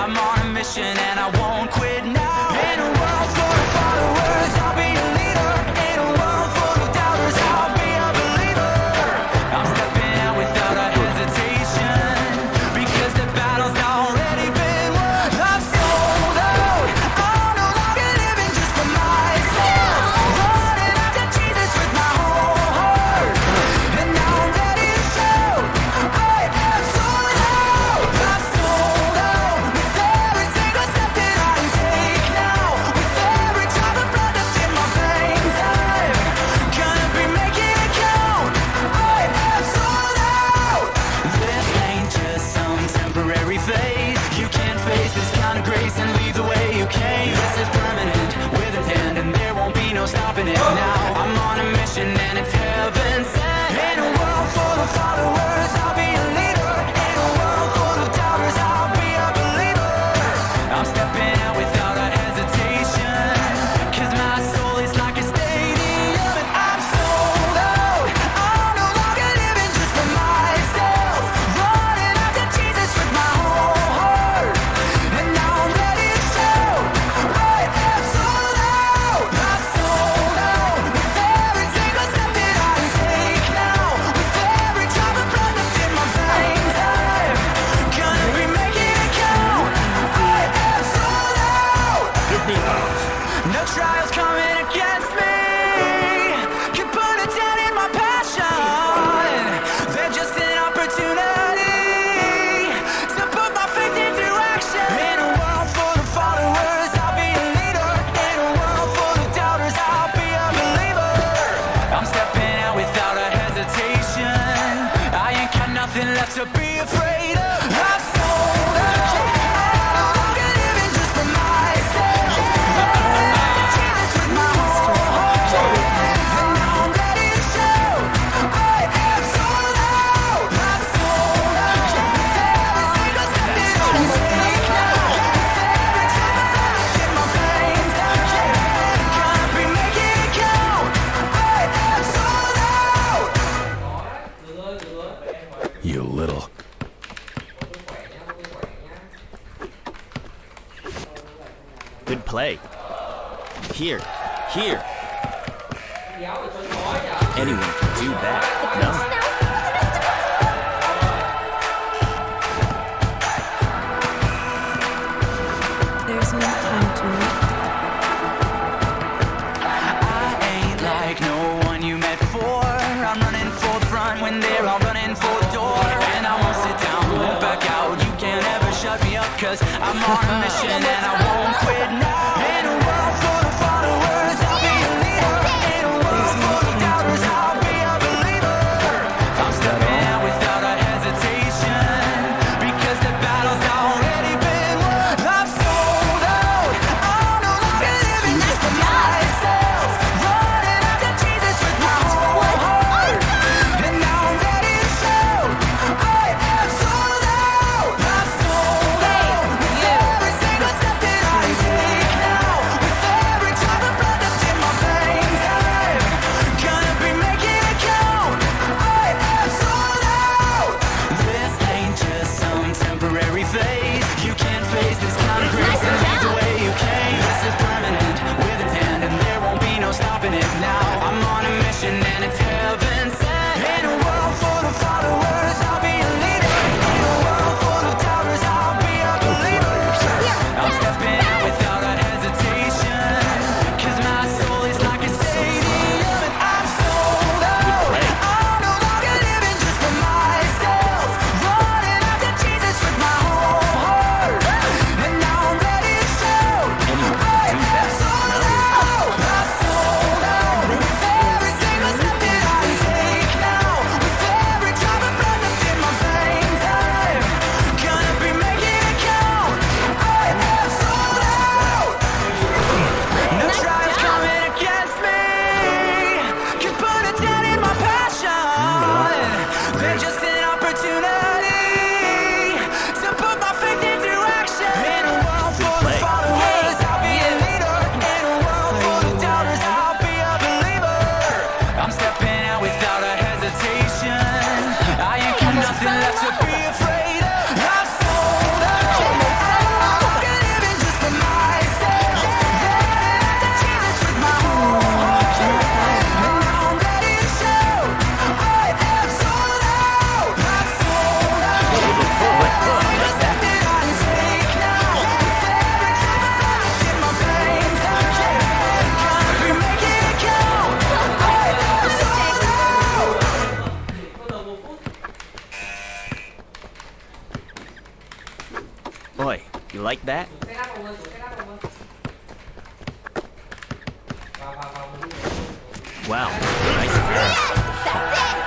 I'm on a mission and I won't quit now. In a world full of followers, I'll be a leader. In a world full of doubters, I'll be a believer. I'm stepping out without a hesitation, because the battle's already been won. I'm sold out. I'm no longer living just for myself, running after Jesus with my whole heart. And now I'm ready to show I am sold out. I'm sold out with every single step that I take now, with every drop of blood that's in my veins. I'm gonna be making it count. I am sold out. This ain't just some temporary phase. You can't face this kind of grace and leave the way you came. This is permanent with intent, and there won't be no stopping it now. I'm on a mission and it's heaven sent. In a world full of followers, I'll be a leader. In a world full of doubters, I'll be a believer. I'm stepping out without a hesitation, cause my soul is like a stadium. And I'm sold out. I'm no longer living just for myself, running after Jesus with my whole heart. And now I'm ready to show I am sold out. I'm sold out with every single step that I take now, with every drop of blood that's in my veins. I'm gonna be making it count. I am sold out. No trials coming against me can put a dent in my passion. They're just an opportunity to put my faith into action. In a world full of followers, I'll be a leader. In a world full of doubters, I'll be a believer. I'm stepping out without a hesitation. I ain't got nothing left to be afraid of. I'm sold out. I'm no longer living just for myself, running after Jesus with my whole heart. And now I'm ready to show I am sold out. I'm sold out with every single step that I take now, with every drop of blood that's in my veins. I'm gonna be making it count. I am sold out. You little. Good play. Here. Anyone can do that, no? There's no time to wait. I ain't like no one you met before. I'm running for the front when they're all running for the door. And I won't sit down, won't back out. You can't ever shut me up, cause I'm on a mission and I won't quit now. In a world full of followers, I'll be a leader. In a world full of doubters, I'll be a believer. I'm stepping out without a hesitation, because the battle's already been won. I'm sold out. I'm no longer living just for myself, running after Jesus with my whole heart. And now I'm ready to show I am sold out. I'm sold out with every single step that I take now, Boy, you like that? Wow, nice pass.